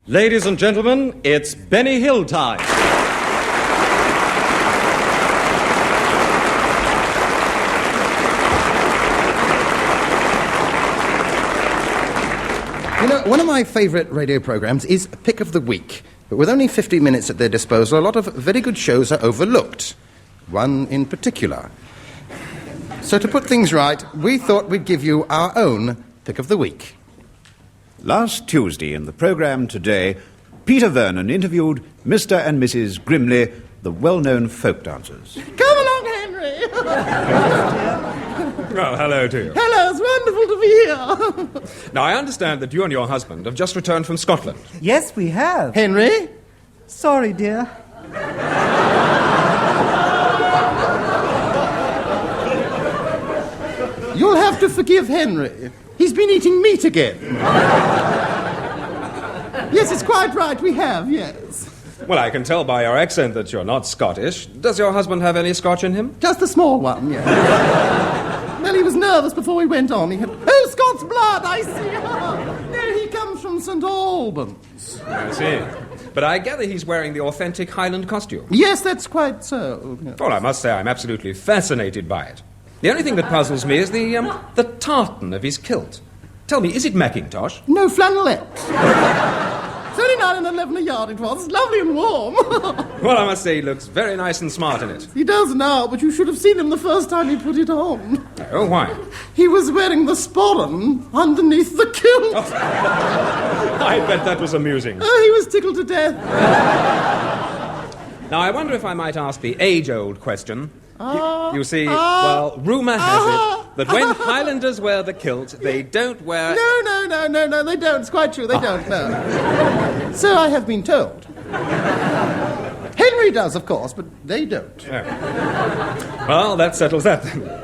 Ladies and gentlemen, it's Benny Hill time. You know, one of my favourite radio programmes is Pick of the Week. But with only 50 minutes at their disposal, a lot of very good shows are overlooked. One in particular. So to put things right, we thought we'd give you our own Pick of the Week. Last Tuesday in the programme Today, Peter Vernon interviewed Mr. and Mrs. Grimley, the well-known folk dancers. Come along, Henry. Well, hello to you. Hello, it's wonderful to be here. Now, I understand that you and your husband have just returned from Scotland. Yes, we have. Henry? Sorry, dear. You'll have to forgive Henry. He's been eating meat again. Yes, it's quite right, we have, yes. Well, I can tell by your accent that you're not Scottish. Does your husband have any Scotch in him? Just a small one, yes. Well, he was nervous before we went on. He had, oh, Scots blood, I see. No, he comes from St. Albans. I see. But I gather he's wearing the authentic Highland costume. Yes, that's quite so. Yes. Well, I must say I'm absolutely fascinated by it. The only thing that puzzles me is the tartan of his kilt. Tell me, is it Mackintosh? No, flannelette. It's only 9.11 a yard it was. It's lovely and warm. Well, I must say he looks very nice and smart in it. He does now, but you should have seen him the first time he put it on. Oh, why? He was wearing the sporran underneath the kilt. Oh. I bet that was amusing. Oh, he was tickled to death. Now, I wonder if I might ask the age-old question. You see, well, rumour has it that when Highlanders wear the kilt, they don't wear... No, they don't. It's quite true, they don't, no. So I have been told. Henry does, of course, but they don't. Oh. Well, that settles that then.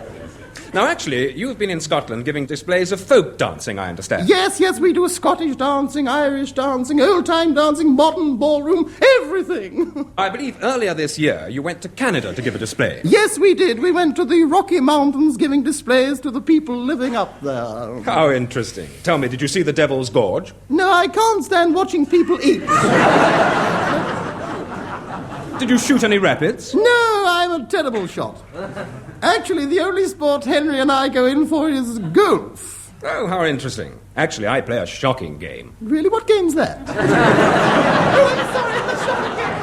Now, actually, you've been in Scotland giving displays of folk dancing, I understand. Yes, we do Scottish dancing, Irish dancing, old-time dancing, modern ballroom, everything. I believe earlier this year you went to Canada to give a display. Yes, we did. We went to the Rocky Mountains giving displays to the people living up there. How interesting. Tell me, did you see the Devil's Gorge? No, I can't stand watching people eat. Did you shoot any rapids? No, I'm a terrible shot. Actually, the only sport Henry and I go in for is golf. Oh, how interesting. Actually, I play a shocking game. Really? What game's that? Oh, I'm sorry, the shocking game.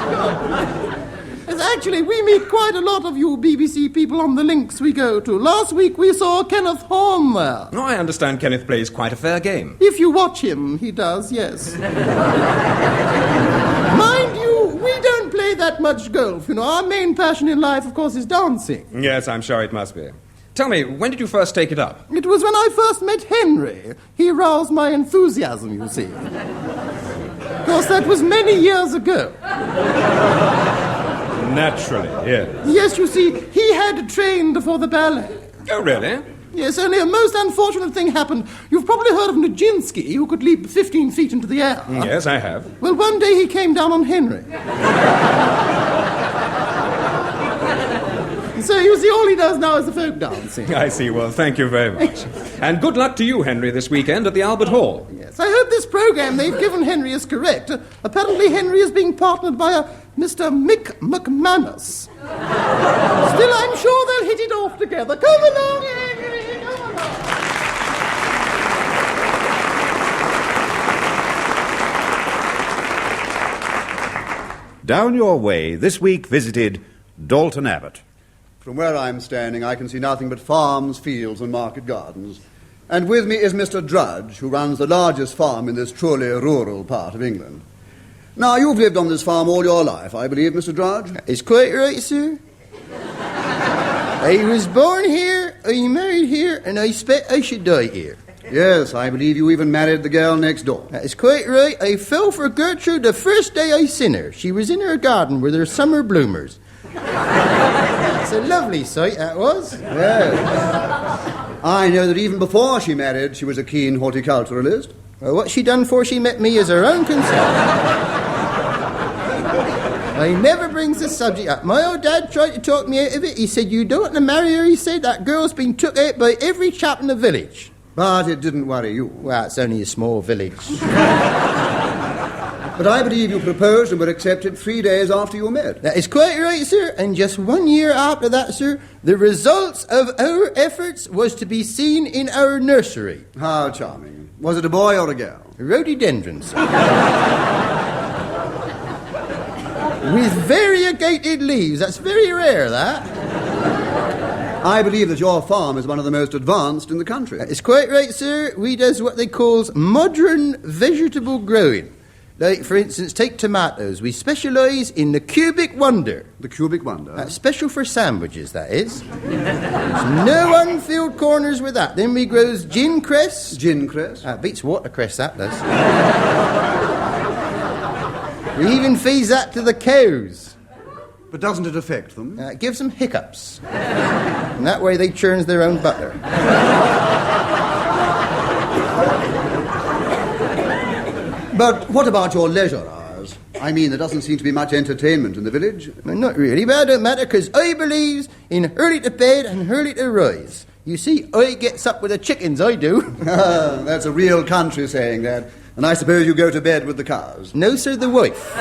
Yes, actually, we meet quite a lot of you BBC people on the links we go to. Last week we saw Kenneth Horne there. No, I understand Kenneth plays quite a fair game. If you watch him, he does, yes. Mind you, we don't play that much golf, you know. Our main passion in life, of course, is dancing. Yes, I'm sure it must be. Tell me, when did you first take it up? It was when I first met Henry. He roused my enthusiasm, you see. Of course, that was many years ago. Naturally, yes. Yes, you see, he had trained for the ballet. Oh, really? Yes, only a most unfortunate thing happened. You've probably heard of Nijinsky, who could leap 15 feet into the air. Yes, I have. Well, one day he came down on Henry. So, you see, all he does now is the folk dancing. I see. Well, thank you very much. And good luck to you, Henry, this weekend at the Albert Hall. Yes, I hope this programme they've given Henry is correct. Apparently Henry is being partnered by a Mr. Mick McManus. Still, I'm sure they'll hit it off together. Come along, Henry, come along. Down your way this week visited Dalton Abbott. From where I'm standing, I can see nothing but farms, fields, and market gardens. And with me is Mr. Drudge, who runs the largest farm in this truly rural part of England. Now, you've lived on this farm all your life, I believe, Mr. Drudge? It's quite right, sir. I was born here, I married here, and I expect I should die here. Yes, I believe you even married the girl next door. That is quite right. I fell for Gertrude the first day I seen her. She was in her garden with her summer bloomers. It's a lovely sight, that was. Yes. I know that even before she married, she was a keen horticulturalist. Well, what she done before she met me is her own concern. I never brings the subject up. My old dad tried to talk me out of it. He said, you don't want to marry her, he said. That girl's been took out by every chap in the village. But it didn't worry you. Well, it's only a small village. But I believe you proposed and were accepted 3 days after you met. That is quite right, sir. And just 1 year after that, sir, the results of our efforts was to be seen in our nursery. How charming. Was it a boy or a girl? Rhododendron, sir. With variegated leaves. That's very rare, that. I believe that your farm is one of the most advanced in the country. That is quite right, sir. We does what they calls modern vegetable growing. Like, for instance, take tomatoes. We specialise in the cubic wonder. The cubic wonder? That's special for sandwiches, that is. There's no unfilled corners with that. Then we grows gin cress. Gin cress? Beats watercress, that does. We even feeds that to the cows. But doesn't it affect them? It gives them hiccups. And that way they churns their own butter. But what about your leisure hours? I mean, there doesn't seem to be much entertainment in the village. Well, not really, but it don't matter, because I believes in early to bed and early to rise. You see, I gets up with the chickens, I do. That's a real country saying that. And I suppose you go to bed with the cows. No, sir, the wife.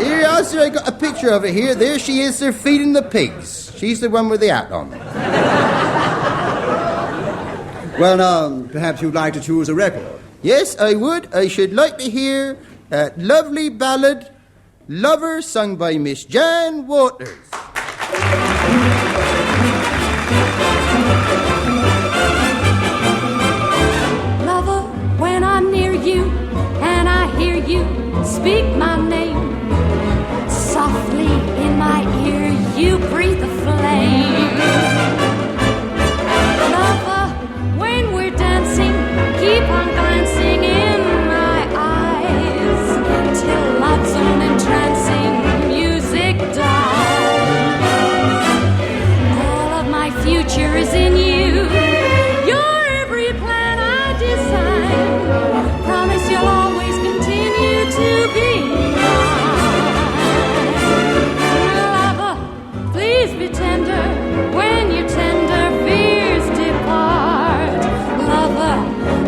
Here, sir, I got a picture of her here. There she is, sir, feeding the pigs. She's the one with the hat on. Well, now, perhaps you'd like to choose a record. Yes, I would. I should like to hear that lovely ballad, Lover, sung by Miss Jan Waters. Lover, when I'm near you and I hear you speak my name, softly in my ear you breathe a flame. Lover, when we're dancing, keep on glancing in my eyes till love's own entrancing music dies. All of my future is in you. Your every plan I design. Promise you'll always continue to be mine. Lover, please be tender when your tender fears depart. Lover,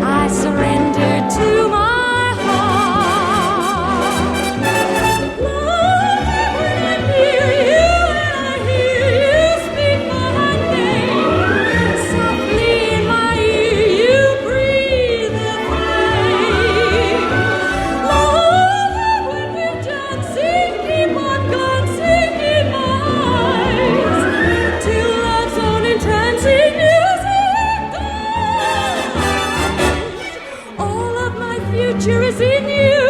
I surrender to my heart. Lover, when I'm near you and I hear you speak my name, softly in my ear you breathe a flame. Lover, when we're dancing, keep on glancing in my eyes till love's own entrancing music dies. All of my future is in you,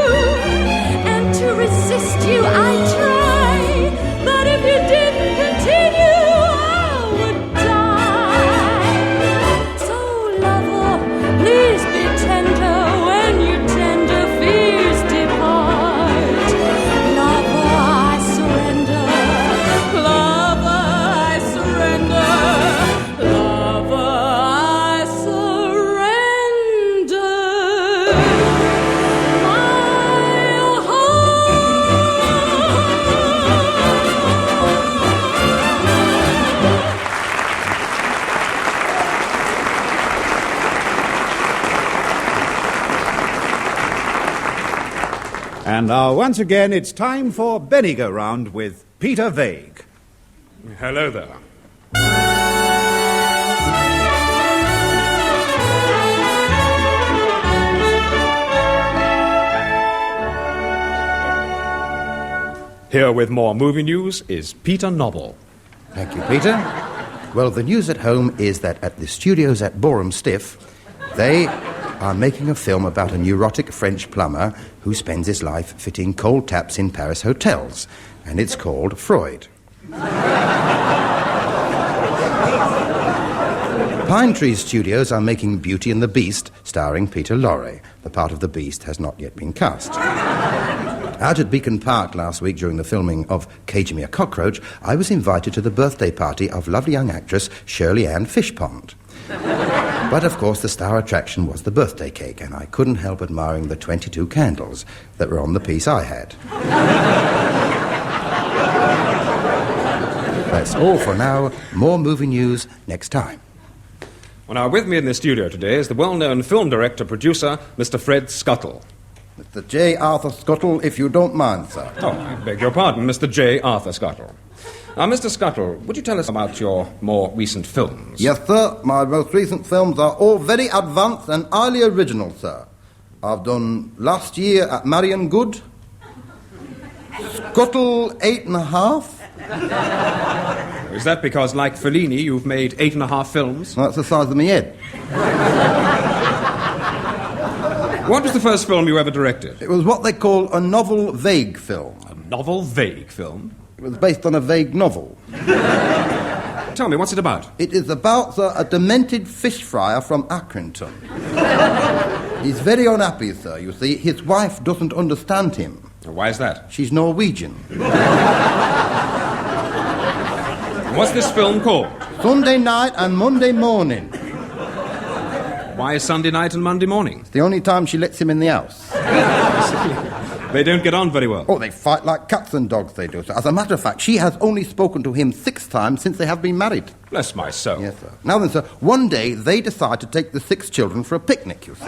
and to resist you I try. But if you didn't continue, I would die. So, lover, please be tender when your tender fears depart. Lover, I surrender. Lover, I surrender. Lover, I surrender. My heart. And now, once again, it's time for Benny Go Round with Peter Vague. Hello there. Here with more movie news is Peter Noble. Thank you, Peter. Well, the news at home is that at the studios at Boreham Stiff, they are making a film about a neurotic French plumber who spends his life fitting cold taps in Paris hotels, and it's called Freud. Pine Tree Studios are making Beauty and the Beast, starring Peter Lorre. The part of the Beast has not yet been cast. Out at Beacon Park last week during the filming of Cage Me a Cockroach, I was invited to the birthday party of lovely young actress Shirley Ann Fishpond. But, of course, the star attraction was the birthday cake, and I couldn't help admiring the 22 candles that were on the piece I had. That's all for now. More movie news next time. Well, now, with me in the studio today is the well-known film director-producer, Mr. Fred Scuttle. Mr. J. Arthur Scuttle, if you don't mind, sir. Oh, I beg your pardon, Mr. J. Arthur Scuttle. Now, Mr. Scuttle, would you tell us about your more recent films? Yes, sir. My most recent films are all very advanced and highly original, sir. I've done Last Year at Marion Good, Scuttle 8.5. Is that because, like Fellini, you've made 8.5 films? That's the size of my head. What was the first film you ever directed? It was what they call a novel vague film. A novel vague film? It was based on a vague novel. Tell me, what's it about? It is about, sir, a demented fish fryer from Accrington. He's very unhappy, sir, you see. His wife doesn't understand him. Why is that? She's Norwegian. What's this film called? Sunday night and Monday morning. Why Sunday night and Monday morning? It's the only time she lets him in the house. They don't get on very well. Oh, they fight like cats and dogs, they do. So, as a matter of fact, she has only spoken to him 6 times since they have been married. Bless my soul. Yes, sir. Now then, sir, one day they decide to take the 6 children for a picnic, you see.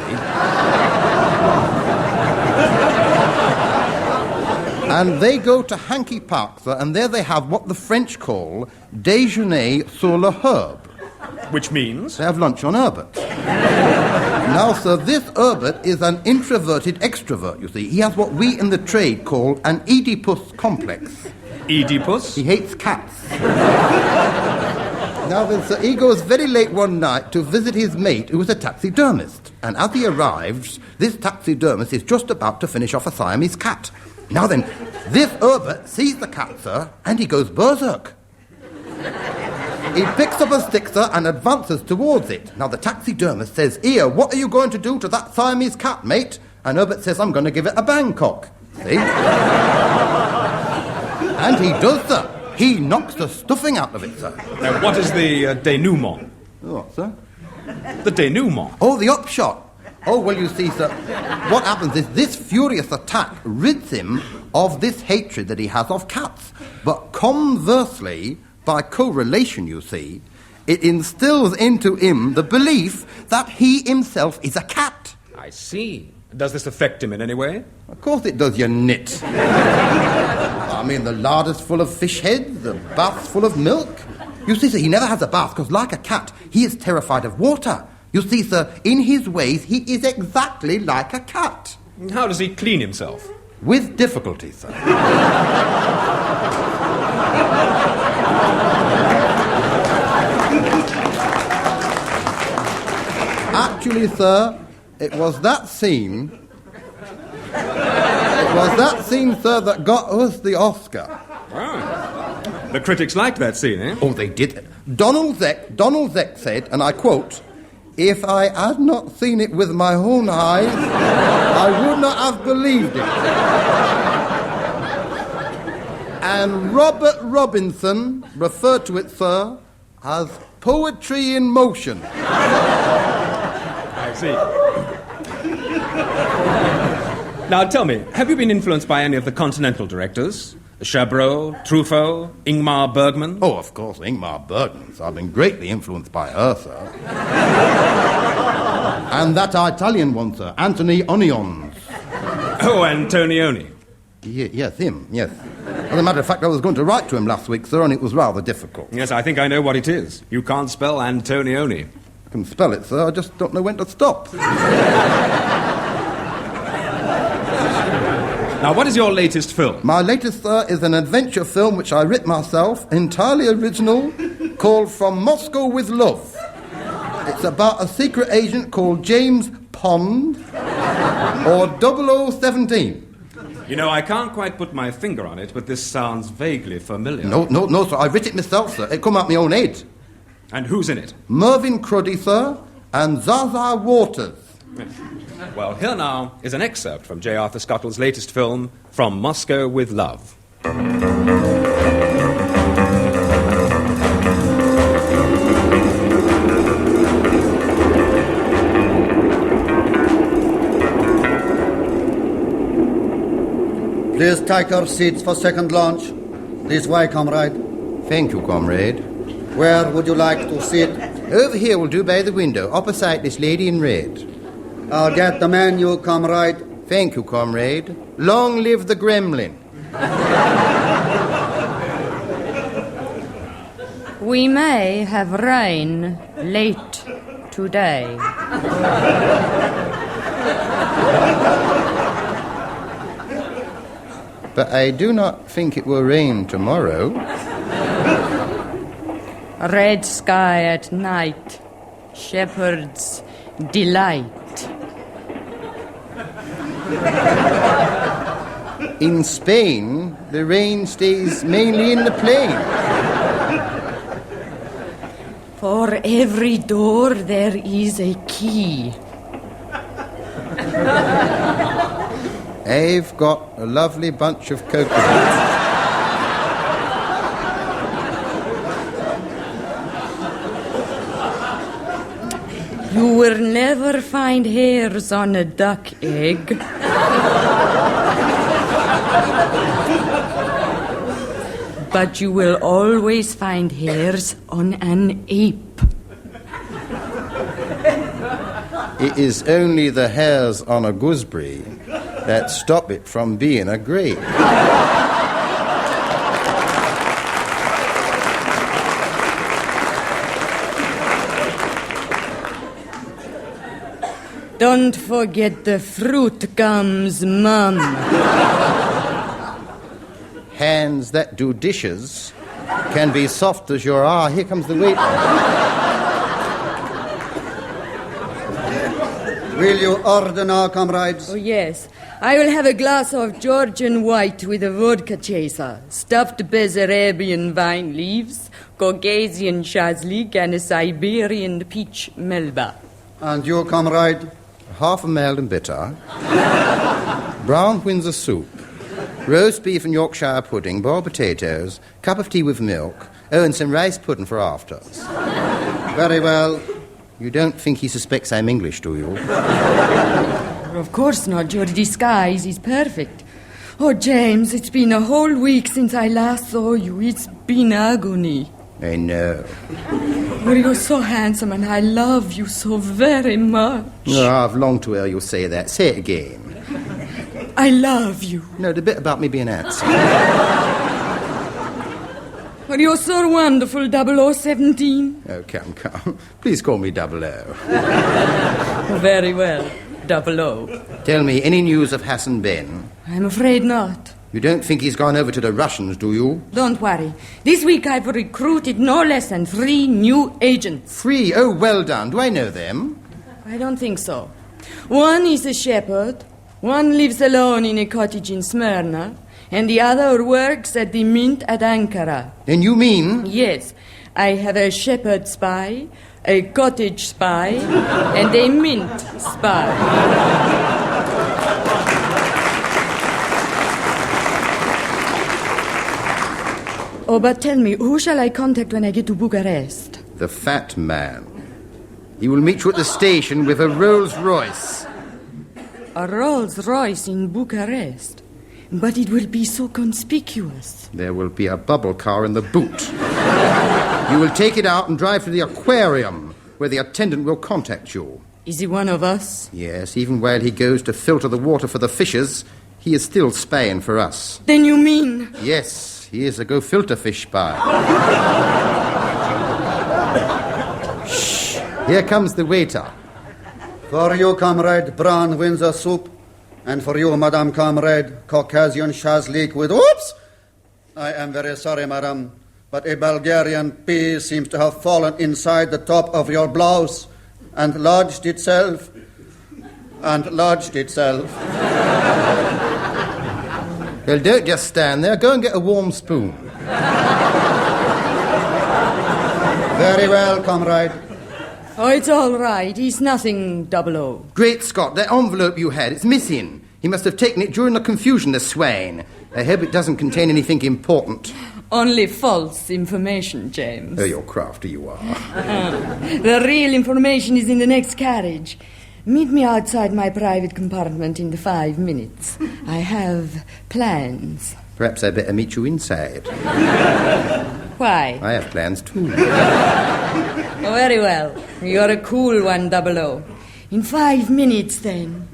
And they go to Hankey Park, sir, and there they have what the French call déjeuner sur le herbe. Which means? They have lunch on Herbert. Now, sir, this Herbert is an introverted extrovert, you see. He has what we in the trade call an Oedipus complex. Oedipus? He hates cats. Now then, sir, he goes very late one night to visit his mate, who was a taxidermist. And as he arrives, this taxidermist is just about to finish off a Siamese cat. Now then, this Herbert sees the cat, sir, and he goes berserk. He picks up a stick, sir, and advances towards it. Now, the taxidermist says, "Here, what are you going to do to that Siamese cat, mate?" And Herbert says, "I'm going to give it a Bangkok." See? And he does, sir. He knocks the stuffing out of it, sir. Now, what is the denouement? What, sir? The denouement? Oh, the upshot. Oh, well, you see, sir, what happens is this furious attack rids him of this hatred that he has of cats. But conversely, by correlation, you see, it instills into him the belief that he himself is a cat. I see. Does this affect him in any way? Of course it does, you nit. I mean, the larder's full of fish heads, the bath's full of milk. You see, sir, he never has a bath because, like a cat, he is terrified of water. You see, sir, in his ways, he is exactly like a cat. How does he clean himself? With difficulty, sir. Actually, sir, it was that scene, sir, that got us the Oscar. Ah. The critics liked that scene, eh? Oh, they did. Donald Zeck said, and I quote, "If I had not seen it with my own eyes, I would not have believed it." And Robert Robinson referred to it, sir, as poetry in motion. I see. Now, tell me, have you been influenced by any of the continental directors? Chabrol, Truffaut, Ingmar Bergman? Oh, of course, Ingmar Bergman. So I've been greatly influenced by her, sir. And that Italian one, sir, Anthony Onions. Oh, Antonioni. Yes, him, yes. As a matter of fact, I was going to write to him last week, sir, and it was rather difficult. Yes, I think I know what it is. You can't spell Antonioni. I can spell it, sir, I just don't know when to stop. Now, what is your latest film? My latest, sir, is an adventure film which I writ myself, entirely original, called From Moscow with Love. It's about a secret agent called James Pond, or 0017. You know, I can't quite put my finger on it, but this sounds vaguely familiar. No, sir, I writ it myself, sir. It come out my own head. And who's in it? Mervyn Cruddy, sir, and Zaza Waters. Well, here now is an excerpt from J. Arthur Scuttle's latest film, From Moscow with Love. Please take your seats for second launch. This way, comrade. Thank you, comrade. Where would you like to sit Over here will do by the window, opposite this lady in red. I'll get the menu, comrade. Thank you, comrade. Long live the gremlin. We may have rain late today. But I do not think it will rain tomorrow. Red sky at night, shepherd's delight. In Spain, the rain stays mainly in the plain. For every door there is a key. I've got a lovely bunch of coconuts. You will never find hairs on a duck egg. But you will always find hairs on an ape. It is only the hairs on a gooseberry that stop it from being a grape. Don't forget the fruit gums, Mum. Hands that do dishes can be soft as your... Ah, here comes the waiter. Will you order now, comrades? Oh, yes. I will have a glass of Georgian white with a vodka chaser, stuffed Bessarabian vine leaves, Caucasian shazlik, and a Siberian peach melba. And you, comrade? Half a mild and bitter, brown Windsor soup, roast beef and Yorkshire pudding, boiled potatoes, cup of tea with milk, and some rice pudding for afters. Very well. You don't think he suspects I'm English, do you? Of course not. Your disguise is perfect. Oh, James, it's been a whole week since I last saw you. It's been agony. I know. Well, you're so handsome and I love you so very much. Oh, I've longed to hear you say that. Say it again. I love you. No, the bit about me being handsome. Well, you're so wonderful, 0017. Oh, come. Please call me 00. Very well, 00. Tell me, any news of Hassan Ben? I'm afraid not. You don't think he's gone over to the Russians, do you? Don't worry. This week I've recruited no less than 3 new agents. 3? Oh, well done. Do I know them? I don't think so. One is a shepherd, one lives alone in a cottage in Smyrna, and the other works at the mint at Ankara. Then you mean... Yes, I have a shepherd spy, a cottage spy, and a mint spy. Oh, but tell me, who shall I contact when I get to Bucharest? The fat man. He will meet you at the station with a Rolls Royce. A Rolls Royce in Bucharest? But it will be so conspicuous. There will be a bubble car in the boot. You will take it out and drive to the aquarium, where the attendant will contact you. Is he one of us? Yes, even while he goes to filter the water for the fishes, he is still spying for us. Then you mean... Yes, he is a go-filter fish spy. Shh! Here comes the waiter. For you, comrade, brown Windsor soup. And for you, Madame Comrade, Caucasian shazlik with... Oops! I am very sorry, madam, but a Bulgarian pea seems to have fallen inside the top of your blouse and lodged itself. Well, don't just stand there. Go and get a warm spoon. Very well, comrade. Oh, it's all right. He's nothing 00. Great Scott, that envelope you had, it's missing. He must have taken it during the confusion, the swine. I hope it doesn't contain anything important. Only false information, James. Oh, you're crafty, you are. The real information is in the next carriage. Meet me outside my private compartment in 5 minutes. I have plans. Perhaps I'd better meet you inside. Why? I have plans, too. Oh, very well. You're a cool one, 00. In 5 minutes, then.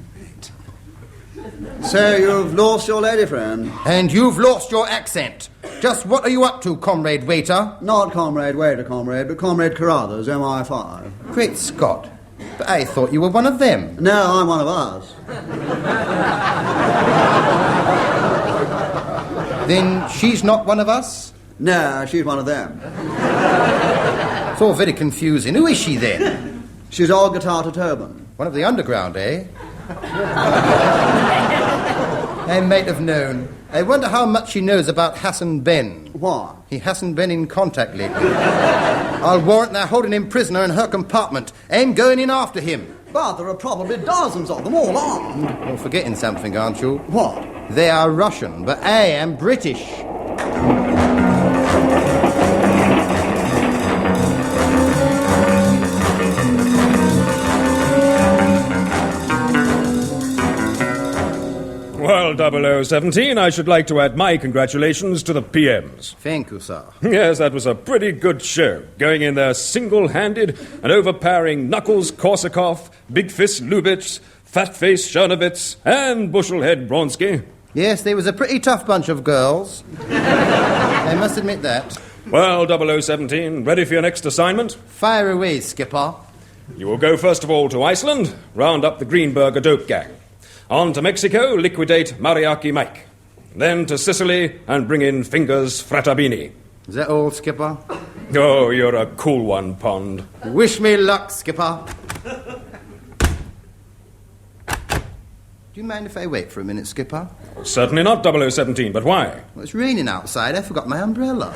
So you've lost your lady friend? And you've lost your accent. Just what are you up to, comrade waiter? Not comrade waiter, comrade, but comrade Carruthers, MI5. Great Scott. But I thought you were one of them. No, I'm one of us. Then she's not one of us? No, she's one of them. It's all very confusing. Who is she then? She's all guitar to turban. One of the underground, eh? I might have known. I wonder how much she knows about Hassan Ben. Why? He hasn't been in contact lately. I'll warrant they're holding him prisoner in her compartment and going in after him. But there are probably dozens of them, all armed. You're forgetting something, aren't you? What? They are Russian, but I am British. Well, 0017, I should like to add my congratulations to the PMs. Thank you, sir. Yes, that was a pretty good show. Going in there single-handed and overpowering Knuckles Korsakov, Big Fist Lubitz, Fat Face Chernovitz, and Bushelhead Bronsky. Yes, they was a pretty tough bunch of girls. I must admit that. Well, 0017, ready for your next assignment? Fire away, Skipper. You will go first of all to Iceland, round up the Greenberger dope gang. On to Mexico, liquidate Mariaki Mike. Then to Sicily and bring in Fingers Fratabini. Is that all, Skipper? Oh, you're a cool one, Pond. Wish me luck, Skipper. Do you mind if I wait for a minute, Skipper? Certainly not 0017, but why? Well, it's raining outside. I forgot my umbrella.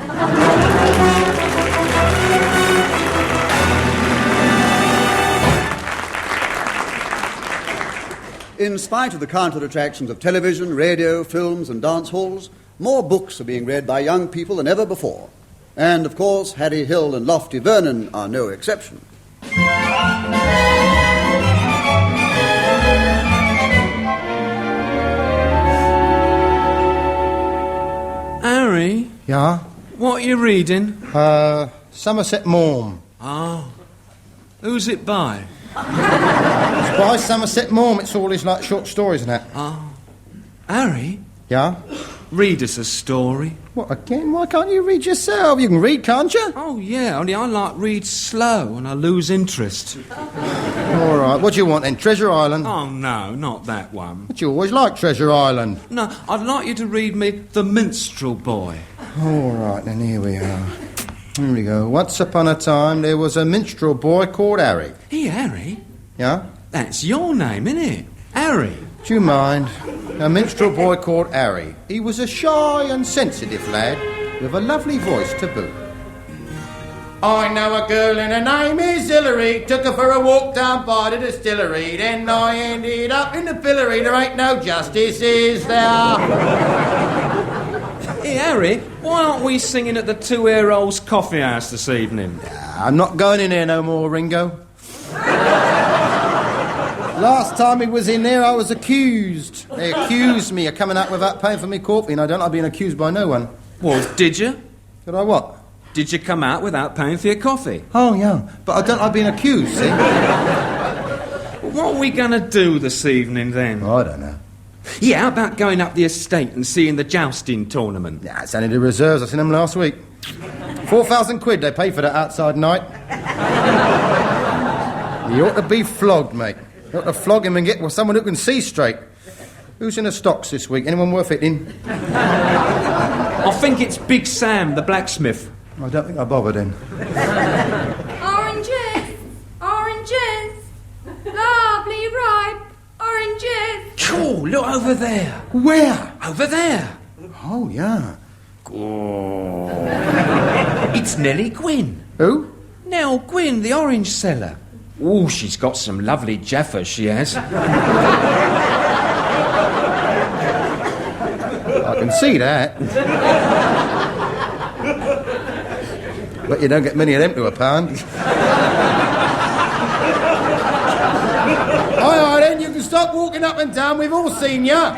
In spite of the counter attractions of television, radio, films, and dance halls, more books are being read by young people than ever before. And, of course, Harry Hill and lofty Vernon are no exception. Harry, Yeah? what are you reading? Somerset Maugham. Oh. Who's it by? It's by Somerset Maugham. It's all his, like, short stories and that. Oh. Harry, Yeah? read us a story. What, again? Why can't you read yourself? You can read, can't you? Oh, yeah, only I like read slow and I lose interest. All right. What do you want, then? Treasure Island? Oh, no, not that one. But you always like Treasure Island. No, I'd like you to read me The Minstrel Boy. All right, then, here we are. Here we go. Once upon a time, there was a minstrel boy called Harry. Hey, Harry, Yeah? that's your name, isn't it? Harry. Do you mind? A minstrel boy called Harry. He was a shy and sensitive lad with a lovely voice to boot. I know a girl and her name is Hillary. Took her for a walk down by the distillery. Then I ended up in the pillory. There ain't no justice, is there? Hey, Harry, why aren't we singing at the Two Ear Holes Coffee House this evening? I'm not going in there no more, Ringo. Last time he was in there, I was accused. They accused me of coming out without paying for me coffee, and I don't like being accused by no one. Well, did you? Did I what? Did you come out without paying for your coffee? Oh, yeah. But I don't like being accused, see? What are we going to do this evening, then? I don't know. Yeah, how about going up the estate and seeing the jousting tournament? Nah, it's only the reserves. I seen them last week. 4,000 quid they paid for that outside night. He ought to be flogged, mate. You ought to flog him and get someone who can see straight. Who's in the stocks this week? Anyone worth it in? I think it's Big Sam, the blacksmith. I don't think I bothered him. Oranges, oranges, lovely ripe oranges. Oh, look over there. Where? Over there. Oh, yeah. It's Nellie Gwynn. Who? Nell Gwynn, the orange seller. Oh, she's got some lovely jaffas, she has. I can see that. But you don't get many of them to a pound. Aye, then, you can stop walking up and down. We've all seen you.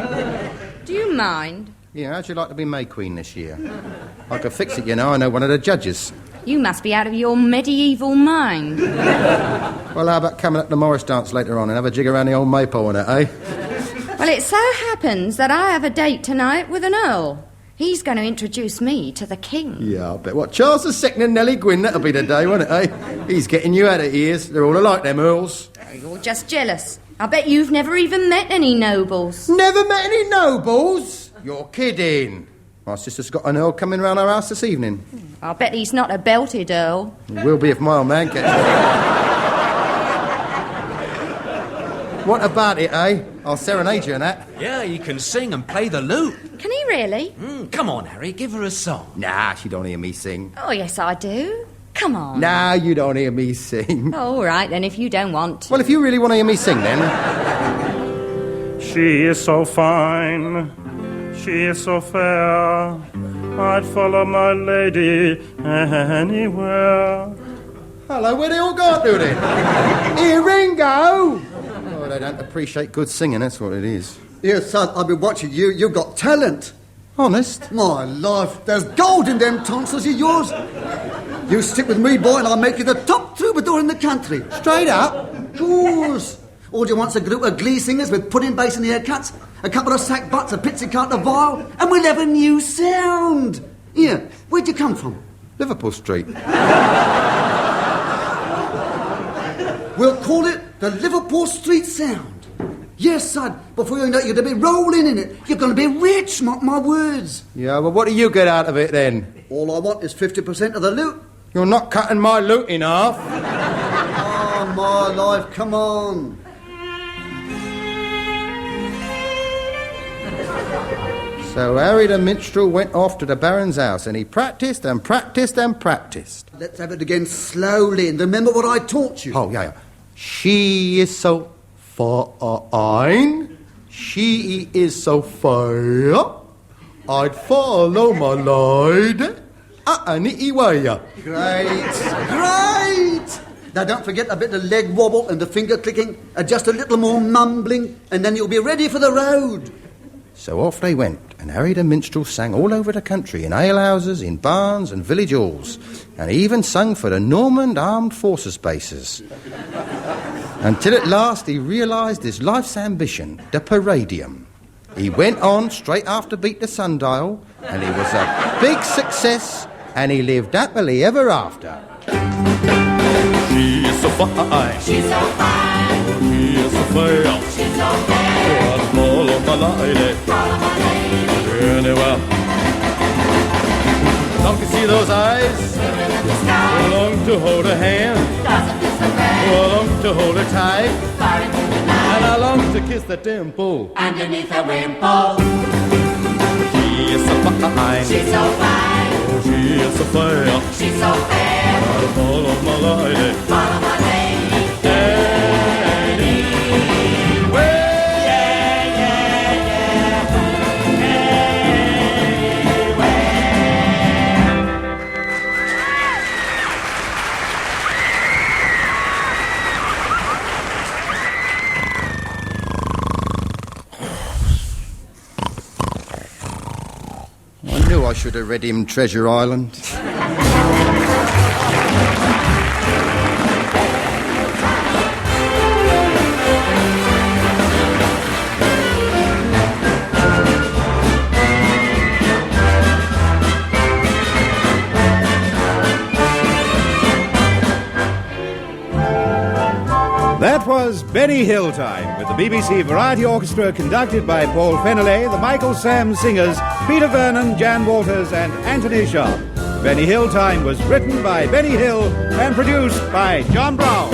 Do you mind? Yeah, how'd you like to be May Queen this year? I could fix it, you know. I know one of the judges. You must be out of your medieval mind. Well, how about coming up to Morris dance later on and have a jig around the old maypole and it, eh? Well, it so happens that I have a date tonight with an earl. He's going to introduce me to the king. Yeah, I bet. What, Charles II and Nellie Gwynn? That'll be the day, won't it, eh? He's getting you out of ears. They're all alike, them earls. Oh, you're just jealous. I bet you've never even met any nobles. Never met any nobles? You're kidding. My sister's got an earl coming round our house this evening. I bet he's not a belted earl. He will be if my old man gets it. What about it, eh? I'll serenade you and that. Yeah, he can sing and play the lute. Can he really? Come on, Harry, give her a song. Nah, she don't hear me sing. Oh, yes, I do. Come on. Nah, you don't hear me sing. All right, then, if you don't want to. Well, if you really want to hear me sing, then... She is so fine, she is so fair, I'd follow my lady anywhere. Hello, where they all go to then? Here, Ringo! Oh, they don't appreciate good singing, that's what it is. Yes, son, I've been watching you. You've got talent. Honest? My life, there's gold in them tonsils of yours. You stick with me, boy, and I'll make you the top troubadour in the country. Straight up? Of course. All you want's a group of glee singers with pudding basin haircuts, a couple of sack butts, a pizzicato, a viol, and we'll have a new sound. Here, where'd you come from? Liverpool Street. We'll call it the Liverpool Street Sound. Yes, son, before you know it, you're going to be rolling in it. You're going to be rich, mark my words. Yeah, well, what do you get out of it, then? All I want is 50% of the loot. You're not cutting my loot in half. Oh, my life, come on. So Harry the minstrel went off to the Baron's house and he practised and practised and practised. Let's have it again slowly and remember what I taught you. Oh, yeah. She is so fine. She is so fair. I'd follow my lady any way. Great. Now, don't forget a bit of leg wobble and the finger clicking and just a little more mumbling and then you'll be ready for the road. So off they went, and Harry the minstrel sang all over the country, in alehouses, in barns and village halls, and he even sung for the Norman Armed Forces bases. Until at last he realised his life's ambition, the paradium. He went on straight after Beat the Sundial, and he was a big success, and he lived happily ever after. She is so fine. She's so fine. She is so fair. She's so fair. I'd follow my lady. Follow my lady. Anywhere. Don't you see those eyes? Moving in the sky. Long to hold her hand. Doesn't miss a breath. Long to hold her tight. Far into the night. And I long to kiss the dimple. Underneath her wimple. She is so fine. She's so fine. Oh, she is so fair. She's so fair. I'd follow my lady. Follow my lady. I knew I should have read him Treasure Island. That was Benny Hill Time with the BBC Variety Orchestra conducted by Paul Fenouilhckt, the Michael Sam Singers, Peter Vernon, Jan Walters and Anthony Sharp. Benny Hill Time was written by Benny Hill and produced by John Brown.